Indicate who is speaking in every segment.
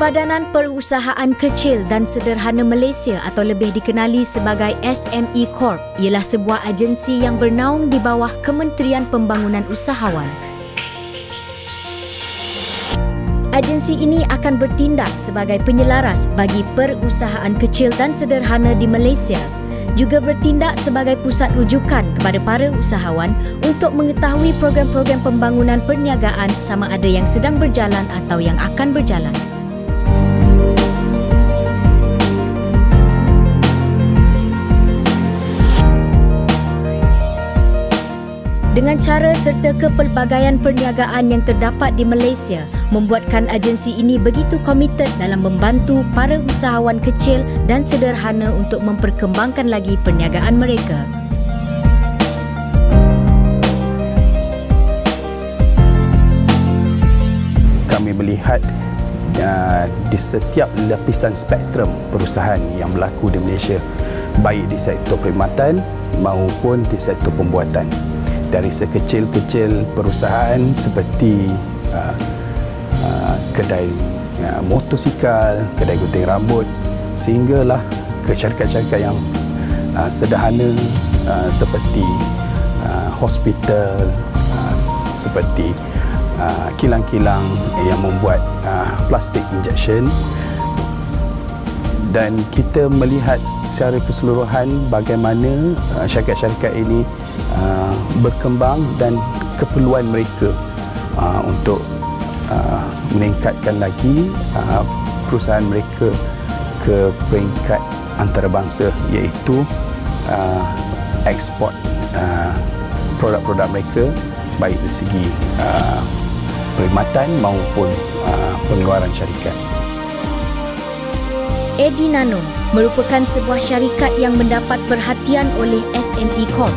Speaker 1: Perpadanan Perusahaan Kecil dan Sederhana Malaysia atau lebih dikenali sebagai SME Corp ialah sebuah agensi yang bernaung di bawah Kementerian Pembangunan Usahawan. Agensi ini akan bertindak sebagai penyelaras bagi perusahaan kecil dan sederhana di Malaysia, juga bertindak sebagai pusat rujukan kepada para usahawan untuk mengetahui program-program pembangunan perniagaan sama ada yang sedang berjalan atau yang akan berjalan. Dengan cara serta kepelbagaian perniagaan yang terdapat di Malaysia, membuatkan agensi ini begitu komited dalam membantu para usahawan kecil dan sederhana untuk memperkembangkan lagi perniagaan mereka.
Speaker 2: Kami melihat di setiap lapisan spektrum perusahaan yang berlaku di Malaysia, baik di sektor perkhidmatan maupun di sektor pembuatan. Dari sekecil-kecil perusahaan seperti kedai motosikal, kedai gunting rambut, sehinggalah ke syarikat-syarikat yang sederhana seperti hospital, seperti kilang-kilang yang membuat plastik injection. Dan kita melihat secara keseluruhan bagaimana syarikat-syarikat ini berkembang dan keperluan mereka untuk meningkatkan lagi perusahaan mereka ke peringkat antarabangsa, iaitu ekspor produk-produk mereka baik dari segi perkhidmatan maupun pengeluaran syarikat.
Speaker 1: Edinano merupakan sebuah syarikat yang mendapat perhatian oleh SME Corp.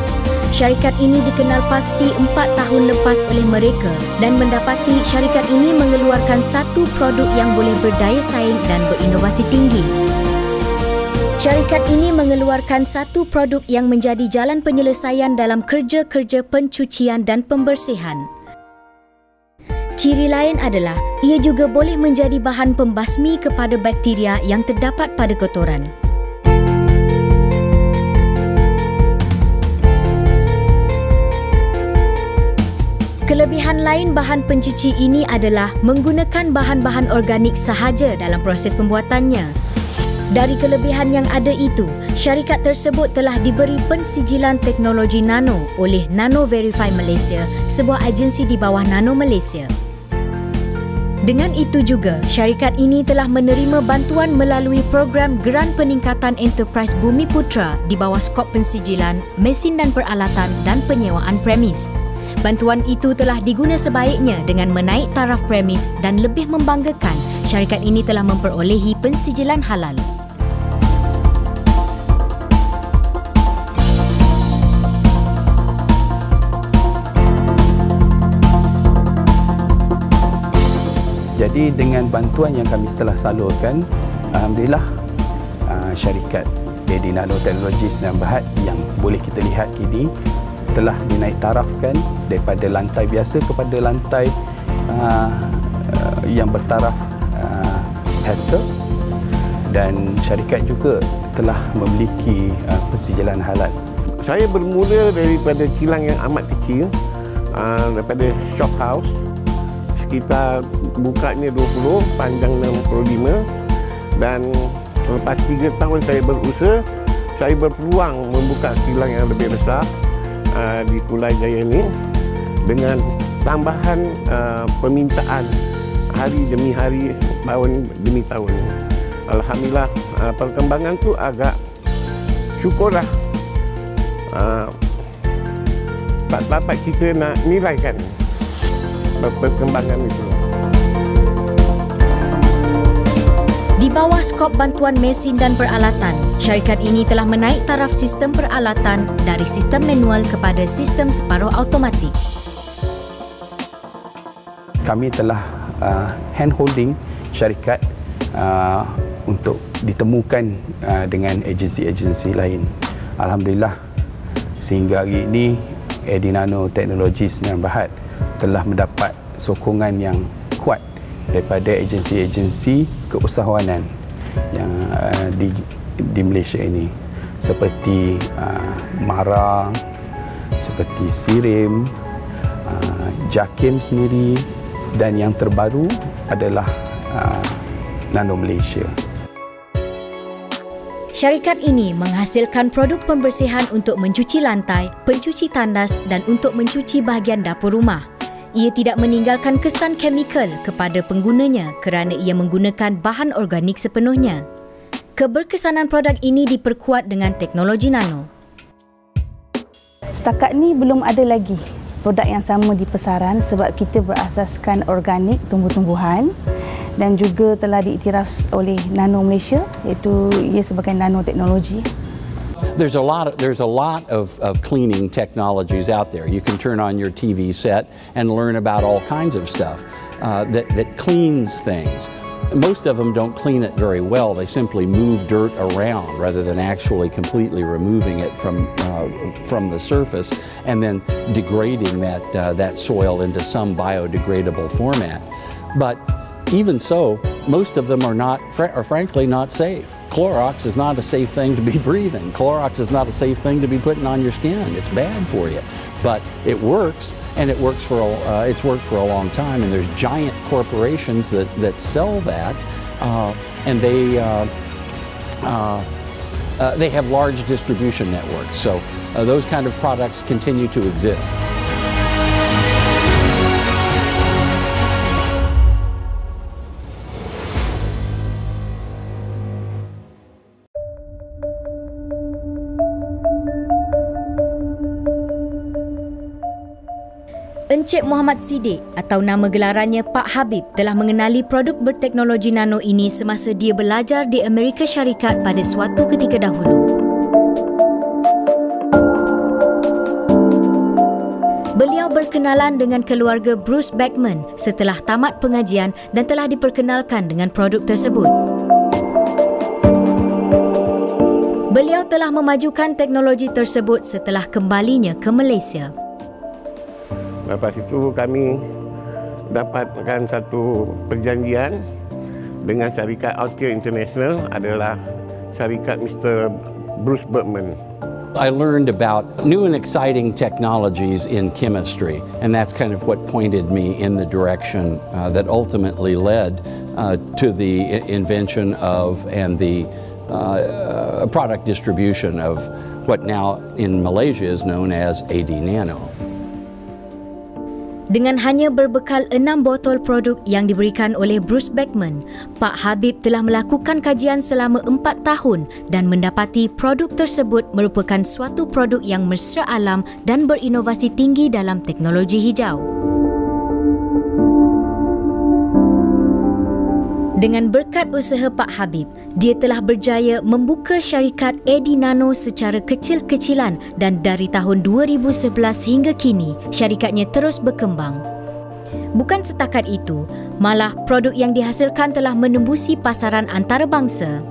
Speaker 1: Syarikat ini dikenal pasti 4 tahun lepas oleh mereka dan mendapati syarikat ini mengeluarkan satu produk yang boleh berdaya saing dan berinovasi tinggi. Syarikat ini mengeluarkan satu produk yang menjadi jalan penyelesaian dalam kerja-kerja pencucian dan pembersihan. Ciri lain adalah ia juga boleh menjadi bahan pembasmi kepada bakteria yang terdapat pada kotoran. Kelebihan lain bahan pencuci ini adalah menggunakan bahan-bahan organik sahaja dalam proses pembuatannya. Dari kelebihan yang ada itu, syarikat tersebut telah diberi pensijilan teknologi nano oleh Nano Verify Malaysia, sebuah agensi di bawah Nano Malaysia. Dengan itu juga, syarikat ini telah menerima bantuan melalui program Geran Peningkatan Enterprise Bumi Putra di bawah skop pensijilan, mesin dan peralatan dan penyewaan premis. Bantuan itu telah diguna sebaiknya dengan menaik taraf premis dan lebih membanggakan, syarikat ini telah memperolehi pensijilan halal.
Speaker 2: Jadi dengan bantuan yang kami telah salurkan, alhamdulillah syarikat Edinano Technologies Sdn Bhd yang boleh kita lihat kini telah dinaik tarafkan daripada lantai biasa kepada lantai yang bertaraf HACCP, dan syarikat juga telah memiliki pensijilan halal.
Speaker 3: Saya bermula daripada kilang yang amat kecil, daripada shop house. Kita bukanya 20, panjang 65, dan selepas 3 tahun saya berusaha, saya berpeluang membuka kilang yang lebih besar di Kulai Jaya ini dengan tambahan permintaan hari demi hari, tahun demi tahun. Alhamdulillah, perkembangan tu agak syukurlah, tak dapat kita nak nilaikan perkembangan itu.
Speaker 1: Di bawah skop bantuan mesin dan peralatan, syarikat ini telah menaik taraf sistem peralatan dari sistem manual kepada sistem separuh automatik.
Speaker 2: Kami telah hand-holding syarikat untuk ditemukan dengan agensi-agensi lain. Alhamdulillah, sehingga hari ini Edinano Technologies Sdn Bhd telah mendapat sokongan yang kuat daripada agensi-agensi keusahawanan yang di Malaysia ini, seperti MARA, seperti SIRIM, JAKIM sendiri, dan yang terbaru adalah Nano Malaysia.
Speaker 1: Syarikat ini menghasilkan produk pembersihan untuk mencuci lantai, pencuci tandas dan untuk mencuci bahagian dapur rumah. Ia tidak meninggalkan kesan kemikal kepada penggunanya kerana ia menggunakan bahan organik sepenuhnya. Keberkesanan produk ini diperkuat dengan teknologi nano.
Speaker 4: Setakat ni belum ada lagi produk yang sama di pasaran sebab kita berasaskan organik tumbuh-tumbuhan dan juga telah diiktiraf oleh Nano Malaysia, iaitu ia sebagai nanoteknologi.
Speaker 5: There's a lot of cleaning technologies out there. You can turn on your TV set and learn about all kinds of stuff that cleans things. Most of them don't clean it very well. They simply move dirt around rather than actually completely removing it from the surface and then degrading that soil into some biodegradable format. But even so, most of them are frankly not safe. Clorox is not a safe thing to be breathing. Clorox is not a safe thing to be putting on your skin. It's bad for you, but it works, and it's worked for a long time. And there's giant corporations that sell that, and they have large distribution networks. So those kind of products continue to exist.
Speaker 1: Encik Muhammad Siddiq atau nama gelarannya Pak Habib telah mengenali produk berteknologi nano ini semasa dia belajar di Amerika Syarikat pada suatu ketika dahulu. Beliau berkenalan dengan keluarga Bruce Beckman setelah tamat pengajian dan telah diperkenalkan dengan produk tersebut. Beliau telah memajukan teknologi tersebut setelah kembalinya ke Malaysia.
Speaker 3: Lepas itu kami dapatkan satu perjanjian dengan syarikat Altair International, adalah syarikat Mr. Bruce Beckman.
Speaker 5: I learned about new and exciting technologies in chemistry, and that's kind of what pointed me in the direction that ultimately led to the invention of and the product distribution of what now in Malaysia is known as AD Nano.
Speaker 1: Dengan hanya berbekal 6 botol produk yang diberikan oleh Bruce Beckman, Pak Habib telah melakukan kajian selama 4 tahun dan mendapati produk tersebut merupakan suatu produk yang mesra alam dan berinovasi tinggi dalam teknologi hijau. Dengan berkat usaha Pak Habib, dia telah berjaya membuka syarikat AD Nano secara kecil-kecilan dan dari tahun 2011 hingga kini, syarikatnya terus berkembang. Bukan setakat itu, malah produk yang dihasilkan telah menembusi pasaran antarabangsa.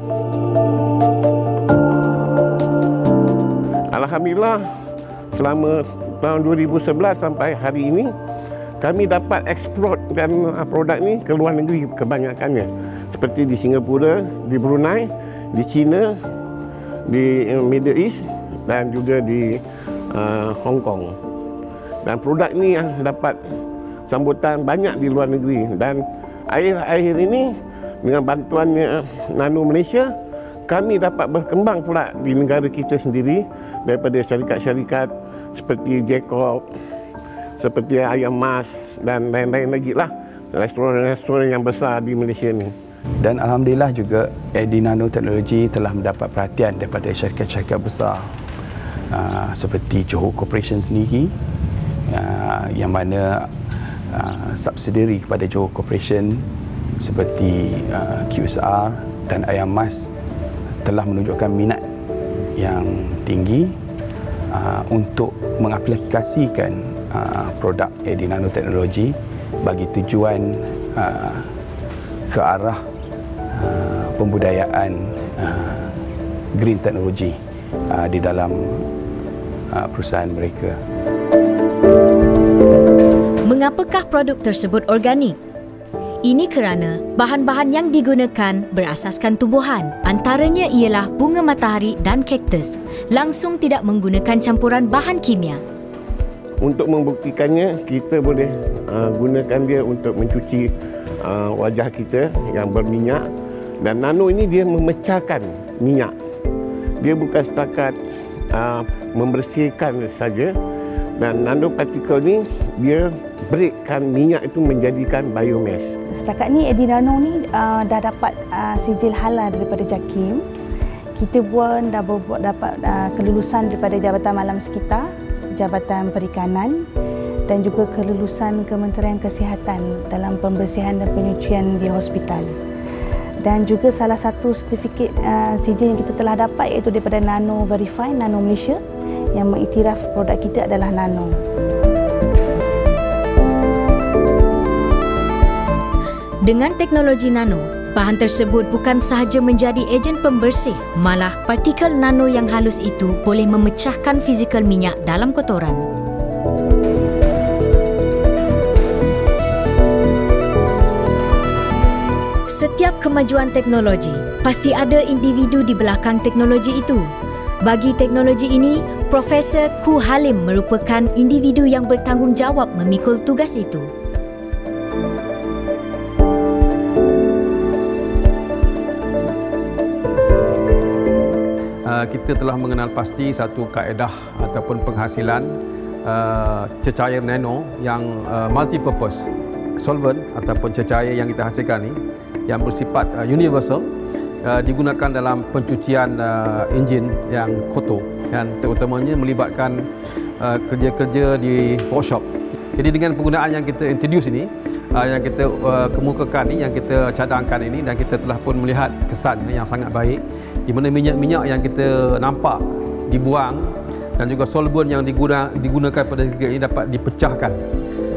Speaker 3: Alhamdulillah, selama tahun 2011 sampai hari ini, kami dapat eksporkan produk ni ke luar negeri kebanyakannya. Seperti di Singapura, di Brunei, di China, di Middle East dan juga di Hong Kong. Dan produk ni yang dapat sambutan banyak di luar negeri. Dan akhir-akhir ini dengan bantuannya Nano Malaysia, kami dapat berkembang pula di negara kita sendiri daripada syarikat-syarikat seperti Jacob, seperti Ayam Mas dan lain-lain lagi lah, restoran-restoran yang besar di Malaysia ni.
Speaker 2: Dan alhamdulillah juga AD Nano Teknologi telah mendapat perhatian daripada syarikat-syarikat besar seperti Johor Corporation sendiri, yang mana subsidiary kepada Johor Corporation seperti QSR dan Ayam Mas telah menunjukkan minat yang tinggi untuk mengaplikasikan produk AD Nano Teknologi bagi tujuan ke arah pembudayaan green teknologi di dalam perusahaan mereka.
Speaker 1: Mengapakah produk tersebut organik? Ini kerana bahan-bahan yang digunakan berasaskan tumbuhan, antaranya ialah bunga matahari dan kaktus, langsung tidak menggunakan campuran bahan kimia.
Speaker 3: Untuk membuktikannya, kita boleh gunakan dia untuk mencuci wajah kita yang berminyak, dan nano ini dia memecahkan minyak. Dia bukan setakat membersihkan saja, dan nanopartikel ni dia breakkan minyak itu menjadikan biomass.
Speaker 4: Setakat ni Edi Nano ni dah dapat sijil halal daripada JAKIM. Kita pun dah dapat kelulusan daripada Jabatan Malam Sekitar, Jabatan Perikanan dan juga kelulusan Kementerian Kesihatan dalam pembersihan dan penyucian di hospital. Dan juga salah satu sertifikat sijil yang kita telah dapat iaitu daripada Nano Verify, Nano Malaysia, yang mengiktiraf produk kita adalah nano.
Speaker 1: Dengan teknologi nano, bahan tersebut bukan sahaja menjadi ejen pembersih, malah partikel nano yang halus itu boleh memecahkan fizikal minyak dalam kotoran. Setiap kemajuan teknologi, pasti ada individu di belakang teknologi itu. Bagi teknologi ini, Profesor Ku Halim merupakan individu yang bertanggungjawab memikul tugas itu.
Speaker 6: Kita telah mengenal pasti satu kaedah ataupun penghasilan cecair nano yang multi-purpose solvent ataupun cecair yang kita hasilkan ni yang bersifat universal, digunakan dalam pencucian enjin yang kotor dan terutamanya melibatkan kerja-kerja di workshop. Jadi dengan penggunaan yang kita introduce ini, yang kita kemukakan ini, yang kita cadangkan ini, dan kita telah pun melihat kesan yang sangat baik, di mana minyak-minyak yang kita nampak dibuang dan juga solvent yang digunakan pada ini dapat dipecahkan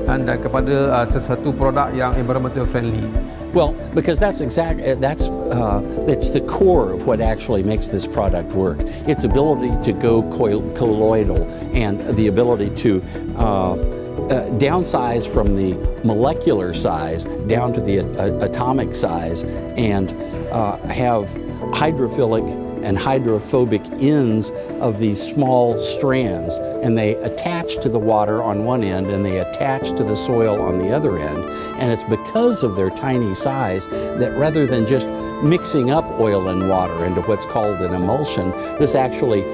Speaker 6: dan kepada sesuatu produk yang environmental friendly.
Speaker 5: Well, because that's the core of what actually makes this product work. Its ability to go colloidal and the ability to downsize from the molecular size down to the atomic size and have hydrophilic and hydrophobic ends of these small strands, and they attach to the water on one end and they attach to the soil on the other end. And it's because of their tiny size that rather than just mixing up oil and water into what's called an emulsion, this actually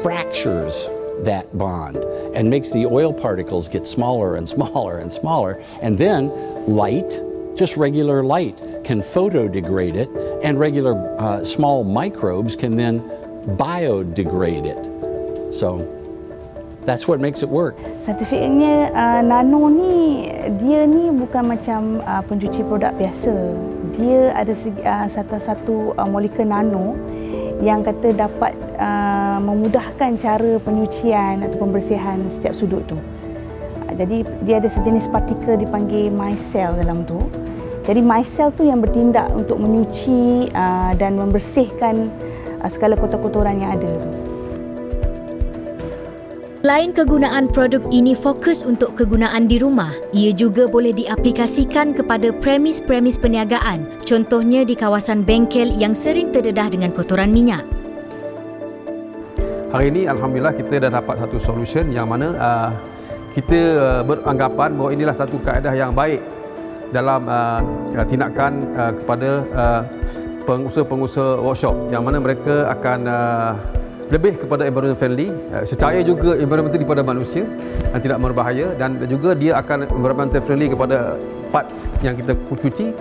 Speaker 5: fractures that bond and makes the oil particles get smaller and smaller and smaller, and then light, just regular light, can photodegrade it, and regular small microbes can then biodegrade it. So that's what makes it work.
Speaker 4: Sertifikatnya nano ni, dia ni bukan macam pencuci produk biasa. Dia ada satu molekul nano yang kata dapat memudahkan cara penyucian atau pembersihan setiap sudut tu. Jadi dia ada sejenis partikel dipanggil micelle dalam tu. Jadi micelle tu yang bertindak untuk menyuci dan membersihkan segala kotor-kotoran yang ada tu.
Speaker 1: Selain kegunaan produk ini fokus untuk kegunaan di rumah, ia juga boleh diaplikasikan kepada premis-premis perniagaan, contohnya di kawasan bengkel yang sering terdedah dengan kotoran minyak.
Speaker 6: Hari ini alhamdulillah kita dah dapat satu solution yang mana kita beranggapan bahawa inilah satu kaedah yang baik dalam tindakan kepada pengusaha-pengusaha workshop yang mana mereka akan lebih kepada environment friendly, secara juga environmental kepada manusia dan tidak berbahaya, dan juga dia akan environmental friendly kepada parts yang kita cuci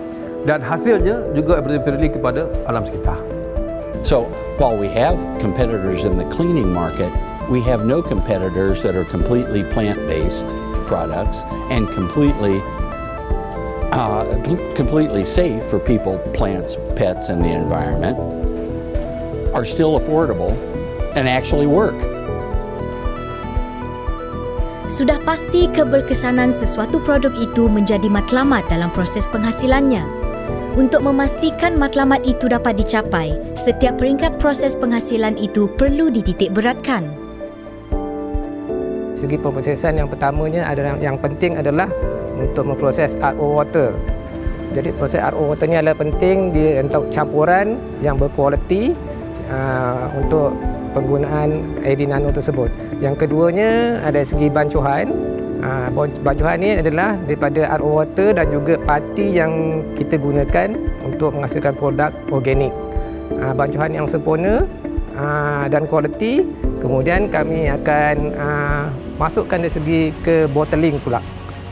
Speaker 6: dan hasilnya juga environmental friendly kepada alam sekitar.
Speaker 5: So while we have competitors in the cleaning market, we have no competitors that are completely plant-based products and completely safe for people, plants, pets, and the environment, are still affordable and actually work.
Speaker 1: Sudah pasti keberkesanan sesuatu produk itu menjadi matlamat dalam proses penghasilannya. Untuk memastikan matlamat itu dapat dicapai, setiap peringkat proses penghasilan itu perlu dititik beratkan.
Speaker 7: Segi pemprosesan yang pertamanya adalah yang penting adalah untuk memproses RO water. Jadi proses RO water ni adalah penting untuk campuran yang berkualiti untuk penggunaan AD Nano tersebut. Yang keduanya ada segi bancuhan. Bancuhan ni adalah daripada RO water dan juga pati yang kita gunakan untuk menghasilkan produk organik. Bancuhan yang sempurna dan kualiti, kemudian kami akan masukkan dari segi ke bottling pula.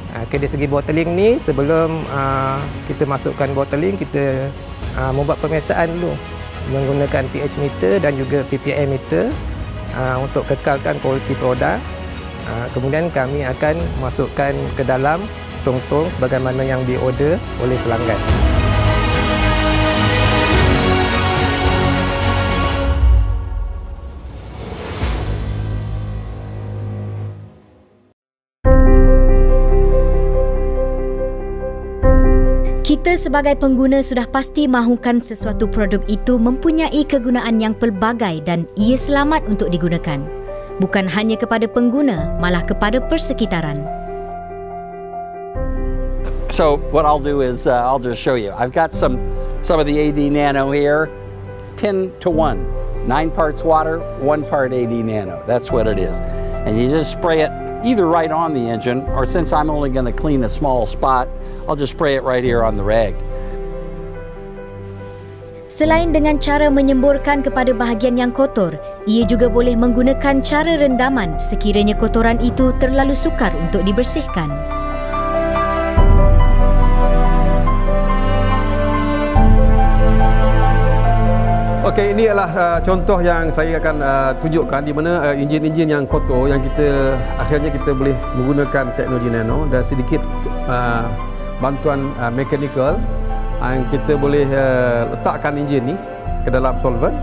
Speaker 7: Dari segi bottling ni, sebelum kita masukkan bottling, kita membuat pemeriksaan dulu menggunakan pH meter dan juga ppm meter untuk kekalkan kualiti produk. Kemudian kami akan masukkan ke dalam tong-tong sebagaimana yang diorder oleh pelanggan.
Speaker 1: Kita sebagai pengguna sudah pasti mahukan sesuatu produk itu mempunyai kegunaan yang pelbagai dan ia selamat untuk digunakan. Bukan hanya kepada pengguna, malah kepada persekitaran.
Speaker 5: So what I'll do is I'll just show you. I've got some of the AD Nano here, 10:1, 9 parts water, 1 part AD Nano. That's what it is. And you just spray it either right on the engine, or since I'm only going to clean a small spot, I'll just spray it right here on the rag.
Speaker 1: Selain dengan cara menyemburkan kepada bahagian yang kotor, ia juga boleh menggunakan cara rendaman sekiranya kotoran itu terlalu sukar untuk dibersihkan.
Speaker 6: Okey, ini adalah contoh yang saya akan tunjukkan di mana enjin-enjin yang kotor yang akhirnya kita boleh menggunakan teknologi nano dan sedikit bantuan mechanical yang kita boleh letakkan enjin ni ke dalam solvent.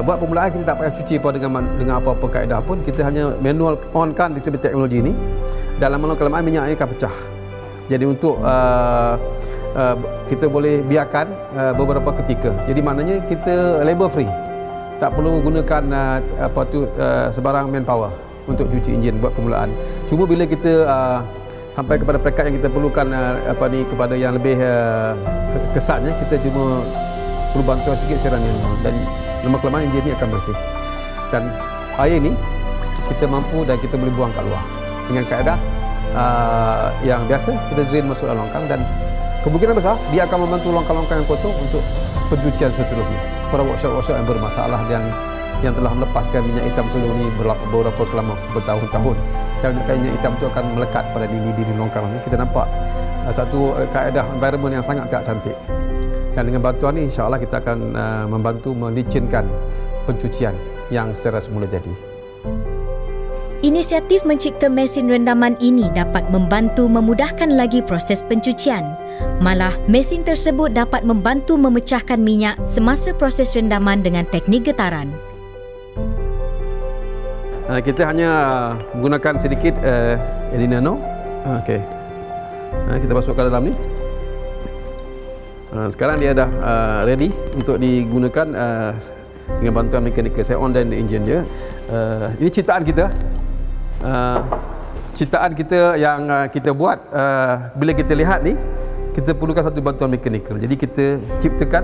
Speaker 6: Buat permulaan kita tak payah cuci pun dengan apa-apa kaedah pun, kita hanya manual on-kan disebut teknologi ni. Dalam lama-kelamaan minyak ni akan pecah. Jadi untuk kita boleh biarkan beberapa ketika. Jadi maknanya kita labor free. Tak perlu gunakan sebarang manpower untuk cuci enjin buat permulaan. Cuma bila kita sampai kepada peringkat yang kita perlukan kepada yang lebih kesannya, kita cuma perlu bantuan sikit siaran manual dan lama-kelamaan enjin ni akan bersih. Dan air ni kita mampu dan kita boleh buang kat luar dengan kaedah yang biasa. Kita drain masuk dalam longkang dan kemungkinan besar dia akan membantu longkang-longkang yang kotor untuk pencucian seterusnya. Para workshop-workshop yang bermasalah dan yang telah melepaskan minyak hitam sebelum ini beberapa kelama bertahun-tahun, dan minyak hitam itu akan melekat pada diri longkang ini. Kita nampak satu kaedah environment yang sangat tak cantik. Dan dengan bantuan ini insya-Allah kita akan membantu melicinkan pencucian yang secara semula jadi.
Speaker 1: Inisiatif mencipta mesin rendaman ini dapat membantu memudahkan lagi proses pencucian. Malah, mesin tersebut dapat membantu memecahkan minyak semasa proses rendaman dengan teknik getaran.
Speaker 6: Kita hanya menggunakan sedikit AD Nano. Okey. Kita masukkan dalam ni. Sekarang dia dah ready untuk digunakan dengan bantuan mekanikal. Saya on dan engine dia. Ini ciptaan kita. Ciptaan kita yang kita buat. Bila kita lihat ni, kita perlukan satu bantuan mekanikal. Jadi kita ciptakan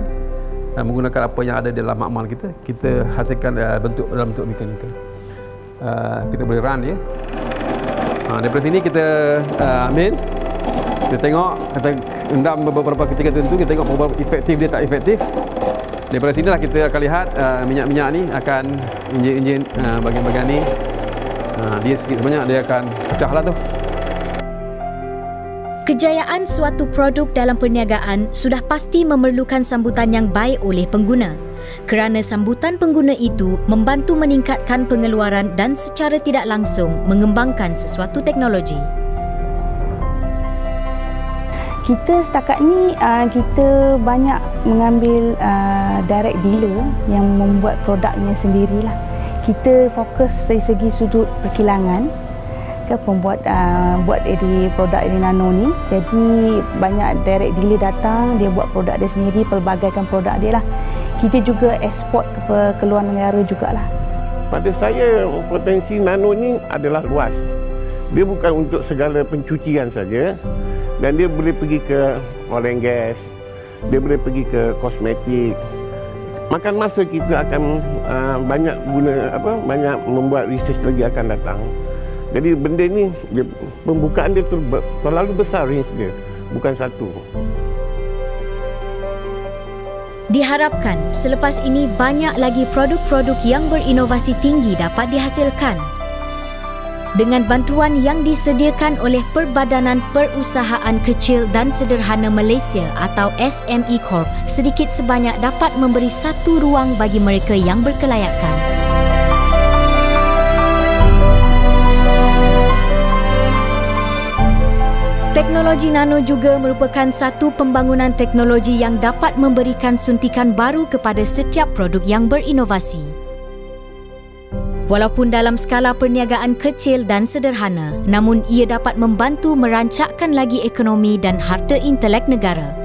Speaker 6: menggunakan apa yang ada dalam makmal kita. Kita hasilkan dalam bentuk mekanikal. Kita boleh run dia. Daripada sini kita ambil, kita tengok, kita endam beberapa ketika tertentu, kita tengok berapa efektif dia tak efektif. Daripada sinilah kita akan lihat minyak-minyak ni akan enjin bahagian-bahagian ni, dia sikit sebanyak dia akan pecahlah tu.
Speaker 1: Kejayaan suatu produk dalam perniagaan sudah pasti memerlukan sambutan yang baik oleh pengguna. Kerana sambutan pengguna itu membantu meningkatkan pengeluaran dan secara tidak langsung mengembangkan sesuatu teknologi.
Speaker 4: Kita setakat ni kita banyak mengambil direct dealer yang membuat produknya sendirilah. Kita fokus dari segi sudut perkilangan ke pembuat buat produk AD Nano ni. Jadi banyak direct dealer datang, dia buat produk dia sendiri, pelbagaikan produk dia lah. Kita juga ekspor ke luar negara jugalah.
Speaker 3: Pada saya, potensi nano ni adalah luas. Dia bukan untuk segala pencucian saja. Dan dia boleh pergi ke oil and gas, dia boleh pergi ke kosmetik. Makan masa kita akan banyak banyak membuat research lagi akan datang. Jadi benda ni pembukaan dia terlalu besar range dia, bukan satu.
Speaker 1: Diharapkan selepas ini banyak lagi produk-produk yang berinovasi tinggi dapat dihasilkan. Dengan bantuan yang disediakan oleh Perbadanan Perusahaan Kecil dan Sederhana Malaysia atau SME Corp, sedikit sebanyak dapat memberi satu ruang bagi mereka yang berkelayakan. Teknologi nano juga merupakan satu pembangunan teknologi yang dapat memberikan suntikan baru kepada setiap produk yang berinovasi. Walaupun dalam skala perniagaan kecil dan sederhana, namun ia dapat membantu merancakkan lagi ekonomi dan harta intelek negara.